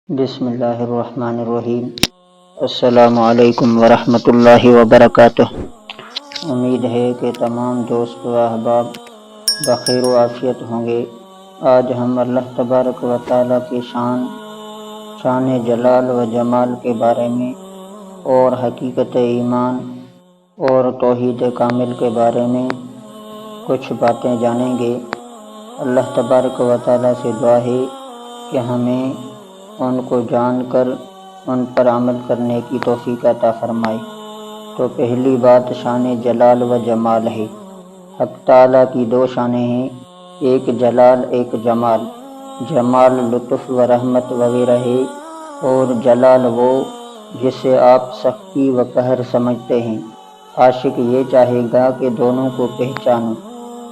بسم اللہ الرحمن الرحیم۔ السلام علیکم ورحمۃ اللہ وبرکاتہ۔ امید ہے کہ تمام دوست و احباب بخیر و عافیت ہوں گے۔ آج ہم اللہ تبارک و تعالیٰ کی شان جلال و جمال کے بارے میں اور حقیقت ایمان اور توحید کامل کے بارے میں کچھ باتیں جانیں گے۔ اللہ تبارک و تعالیٰ سے دعا ہے کہ ہمیں ان کو جان کر ان پر عمل کرنے کی توفیق عطا فرمائے۔ تو پہلی بات شان جلال و جمال ہے۔ حق تعالیٰ کی دو شانیں ہیں، ایک جلال ایک جمال۔ جمال لطف و رحمت وغیرہ ہے، اور جلال وہ جسے آپ سختی و قہر سمجھتے ہیں۔ عاشق یہ چاہے گا کہ دونوں کو پہچانوں،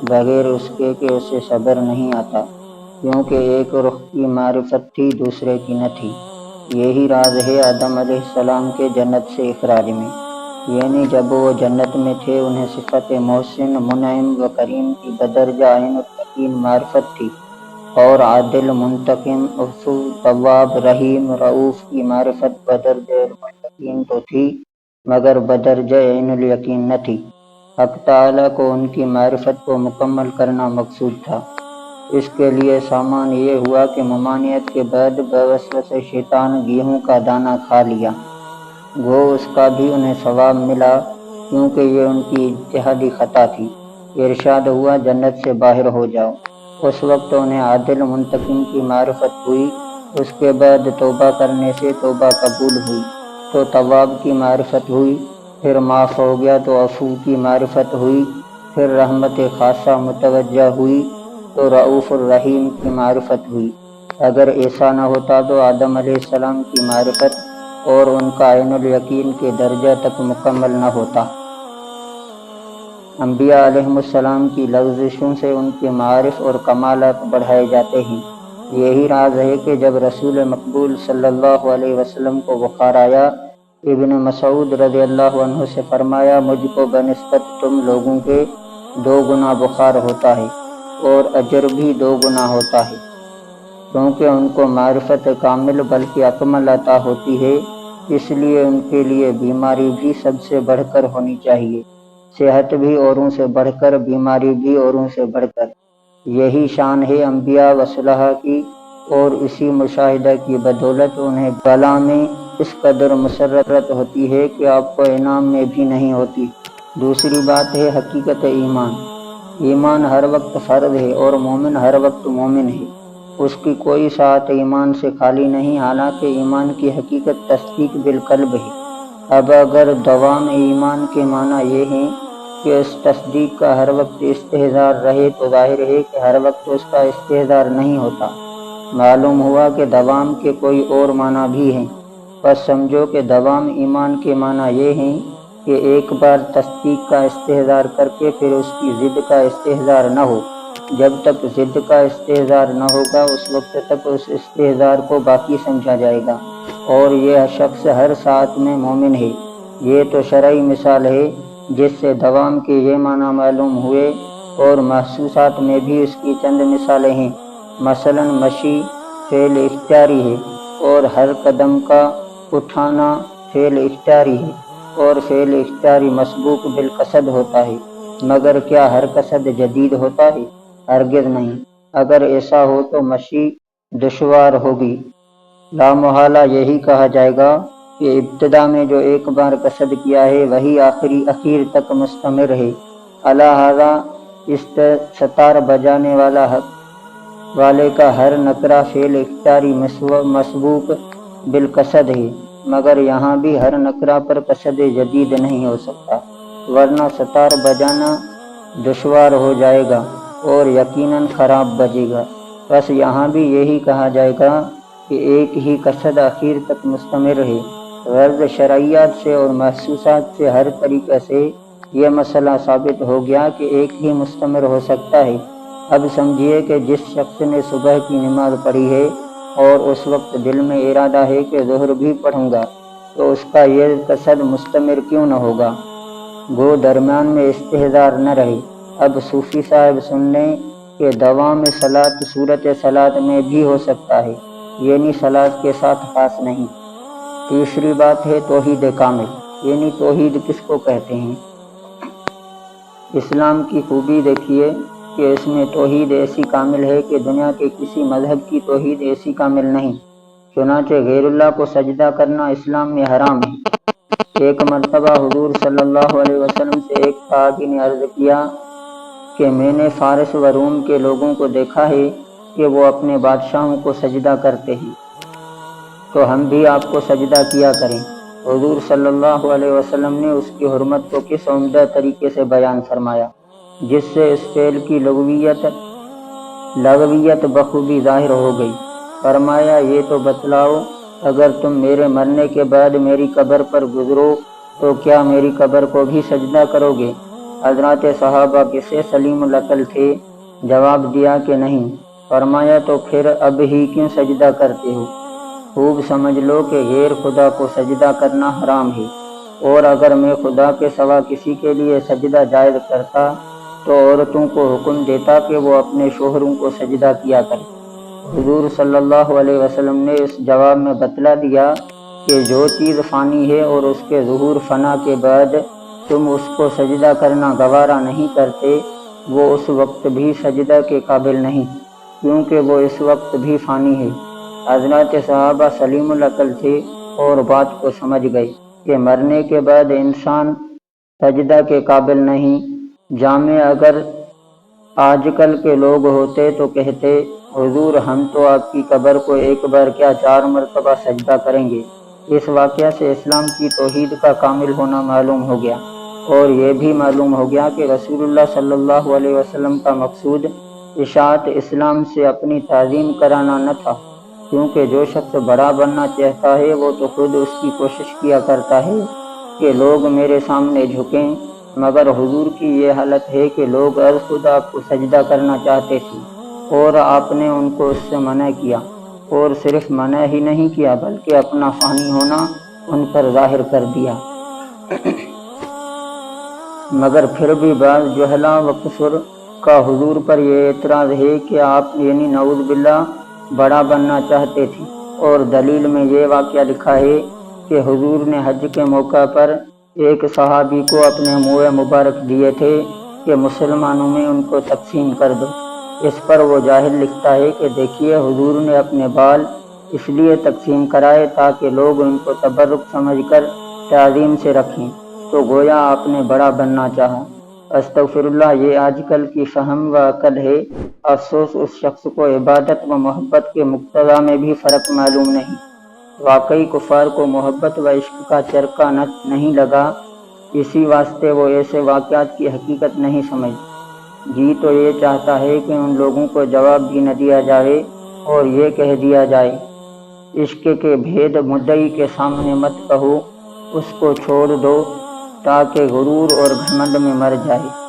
بغیر اس کے کہ اسے صبر نہیں آتا، کیونکہ ایک رخ کی معرفت تھی دوسرے کی نہ تھی۔ یہی راز ہے آدم علیہ السلام کے جنت سے اخراج میں، یعنی جب وہ جنت میں تھے انہیں صفت محسن منعم و کریم کی بدرجہ عین التقین معرفت تھی، اور عادل منتقم عفو تواب رحیم رؤوف کی معرفت بدرجہ علم الیقین تو تھی، مگر بدرجہ عین الیقین نہ تھی۔ حق تعالیٰ کو ان کی معرفت کو مکمل کرنا مقصود تھا۔ اس کے لیے سامان یہ ہوا کہ ممانعت کے بعد بوسوسہ شیطان گیہوں کا دانہ کھا لیا، گو اس کا بھی انہیں ثواب ملا، کیونکہ یہ ان کی اجتہادی خطا تھی۔ ارشاد ہوا جنت سے باہر ہو جاؤ۔ اس وقت انہیں عادل منتقم کی معرفت ہوئی، اس کے بعد توبہ کرنے سے توبہ قبول ہوئی تو تواب کی معرفت ہوئی، پھر معاف ہو گیا تو عفو کی معرفت ہوئی، پھر رحمت خاصہ متوجہ ہوئی تو رؤوف الرحیم کی معرفت ہوئی۔ اگر ایسا نہ ہوتا تو آدم علیہ السلام کی معرفت اور ان کا عین الیقین کے درجہ تک مکمل نہ ہوتا۔ انبیاء علیہ السلام کی لغزشوں سے ان کے معارف اور کمالات بڑھائے جاتے ہیں۔ یہی راز ہے کہ جب رسول مقبول صلی اللہ علیہ وسلم کو بخار آیا، ابن مسعود رضی اللہ عنہ سے فرمایا، مجھ کو بنسبت تم لوگوں کے 2 گنا بخار ہوتا ہے، اور اجر بھی 2 گنا ہوتا ہے، کیونکہ ان کو معرفت کامل بلکہ اکمل عطا ہوتی ہے، اس لیے ان کے لیے بیماری بھی سب سے بڑھ کر ہونی چاہیے، صحت بھی اوروں سے بڑھ کر، بیماری بھی اوروں سے بڑھ کر۔ یہی شان ہے انبیاء و صلحاء کی، اور اسی مشاہدہ کی بدولت انہیں بلا میں اس قدر مسرت ہوتی ہے کہ آپ کو انعام میں بھی نہیں ہوتی۔ دوسری بات ہے حقیقت ایمان۔ ایمان ہر وقت فرض ہے اور مومن ہر وقت مومن ہے، اس کی کوئی ساعت ایمان سے خالی نہیں، حالانکہ ایمان کی حقیقت تصدیق بالقلب ہے۔ اب اگر دوام ایمان کے معنی یہ ہیں کہ اس تصدیق کا ہر وقت استحضار رہے تو ظاہر ہے کہ ہر وقت اس کا استحضار نہیں ہوتا۔ معلوم ہوا کہ دوام کے کوئی اور معنی بھی ہیں، بس سمجھو کہ دوام ایمان کے معنی یہ ہیں کہ ایک بار تصدیق کا استحضار کر کے پھر اس کی ضد کا استحضار نہ ہو۔ جب تک ضد کا استحضار نہ ہوگا اس وقت تک اس استحضار کو باقی سمجھا جائے گا، اور یہ شخص ہر ساعت میں مومن ہے۔ یہ تو شرعی مثال ہے جس سے دوام کے یہ معنی معلوم ہوئے، اور محسوسات میں بھی اس کی چند مثالیں ہیں۔ مثلا مشی فعل اختیاری ہے، اور ہر قدم کا اٹھانا فعل اختیاری ہے، اور فعل اختیاری مسبوق بالقصد ہوتا ہے، مگر کیا ہر قصد جدید ہوتا ہے؟ ہرگز نہیں۔ اگر ایسا ہو تو مشی دشوار ہوگی۔ لامحالہ یہی کہا جائے گا کہ ابتدا میں جو ایک بار قصد کیا ہے وہی اخیر تک مستمر ہے۔ لہذا ستار بجانے والے کا ہر نکرہ فعل اختیاری مسبوق بالقصد ہے، مگر یہاں بھی ہر نکرہ پر قصد جدید نہیں ہو سکتا، ورنہ ستار بجانا دشوار ہو جائے گا اور یقیناً خراب بجے گا۔ بس یہاں بھی یہی کہا جائے گا کہ ایک ہی قصد اخیر تک مستمر ہے۔ غرض شرعیات سے اور محسوسات سے ہر طریقے سے یہ مسئلہ ثابت ہو گیا کہ ایک ہی مستمر ہو سکتا ہے۔ اب سمجھیے کہ جس شخص نے صبح کی نماز پڑھی ہے اور اس وقت دل میں ارادہ ہے کہ ظہر بھی پڑھوں گا، تو اس کا یہ قصد مستمر کیوں نہ ہوگا؟ گو درمیان میں استحضار نہ رہے۔ اب صوفی صاحب سن لیں کہ دوام صلاۃ صورت صلاۃ میں بھی ہو سکتا ہے، یعنی صلاۃ کے ساتھ خاص نہیں۔ تیسری بات ہے توحید کامل، یعنی توحید کس کو کہتے ہیں؟ اسلام کی خوبی دیکھیے کہ اس میں توحید ایسی کامل ہے کہ دنیا کے کسی مذہب کی توحید ایسی کامل نہیں۔ چنانچہ غیر اللہ کو سجدہ کرنا اسلام میں حرام ہے۔ ایک مرتبہ حضور صلی اللہ علیہ وسلم سے ایک صحابی نے عرض کیا کہ میں نے فارس و روم کے لوگوں کو دیکھا ہے کہ وہ اپنے بادشاہوں کو سجدہ کرتے ہیں، تو ہم بھی آپ کو سجدہ کیا کریں۔ حضور صلی اللہ علیہ وسلم نے اس کی حرمت کو کس عمدہ طریقے سے بیان فرمایا جس سے اس فعل کی لغویت بخوبی ظاہر ہو گئی۔ فرمایا یہ تو بتلاؤ اگر تم میرے مرنے کے بعد میری قبر پر گزرو تو کیا میری قبر کو بھی سجدہ کرو گے؟ حضرات صحابہ کسے سلیم العقل تھے، جواب دیا کہ نہیں۔ فرمایا تو پھر اب ہی کیوں سجدہ کرتے ہو؟ خوب سمجھ لو کہ غیر خدا کو سجدہ کرنا حرام ہے، اور اگر میں خدا کے سوا کسی کے لیے سجدہ جائز کرتا تو عورتوں کو حکم دیتا کہ وہ اپنے شوہروں کو سجدہ کیا کریں۔ حضور صلی اللہ علیہ وسلم نے اس جواب میں بتلا دیا کہ جو چیز فانی ہے اور اس کے ظہور فنا کے بعد تم اس کو سجدہ کرنا گوارا نہیں کرتے، وہ اس وقت بھی سجدہ کے قابل نہیں، کیونکہ وہ اس وقت بھی فانی ہے۔ حضرات صحابہ سلیم العقل تھے اور بات کو سمجھ گئے کہ مرنے کے بعد انسان سجدہ کے قابل نہیں۔ جامع اگر آج کل کے لوگ ہوتے تو کہتے حضور ہم تو آپ کی قبر کو ایک بار کیا 4 مرتبہ سجدہ کریں گے۔ اس واقعہ سے اسلام کی توحید کا کامل ہونا معلوم ہو گیا، اور یہ بھی معلوم ہو گیا کہ رسول اللہ صلی اللہ علیہ وسلم کا مقصود اشاعت اسلام سے اپنی تعظیم کرانا نہ تھا، کیونکہ جو شخص بڑا بننا چاہتا ہے وہ تو خود اس کی کوشش کیا کرتا ہے کہ لوگ میرے سامنے جھکیں، مگر حضور کی یہ حالت ہے کہ لوگ از خود آپ کو سجدہ کرنا چاہتے تھے اور آپ نے ان کو اس سے منع کیا، اور صرف منع ہی نہیں کیا بلکہ اپنا فانی ہونا ان پر ظاہر کر دیا۔ مگر پھر بھی بعض جہلا و کفر کا حضور پر یہ اعتراض ہے کہ آپ یعنی نعوذ باللہ بڑا بننا چاہتے تھے، اور دلیل میں یہ واقعہ لکھا ہے کہ حضور نے حج کے موقع پر ایک صحابی کو اپنے منہ مبارک دیے تھے کہ مسلمانوں میں ان کو تقسیم کر دو۔ اس پر وہ جاہل لکھتا ہے کہ دیکھیے حضور نے اپنے بال اس لیے تقسیم کرائے تاکہ لوگ ان کو تبرک سمجھ کر تعظیم سے رکھیں، تو گویا آپ نے بڑا بننا چاہا۔ استغفر اللہ، یہ آج کل کی فہم و عقل ہے۔ افسوس اس شخص کو عبادت و محبت کے مقتضا میں بھی فرق معلوم نہیں۔ واقعی کفار کو محبت و عشق کا چرکا نہیں لگا، اسی واسطے وہ ایسے واقعات کی حقیقت نہیں سمجھ۔ جی تو یہ چاہتا ہے کہ ان لوگوں کو جواب بھی نہ دیا جائے اور یہ کہہ دیا جائے عشق کے بھید مدعی کے سامنے مت کہو، اس کو چھوڑ دو تاکہ غرور اور گھمنڈ میں مر جائے۔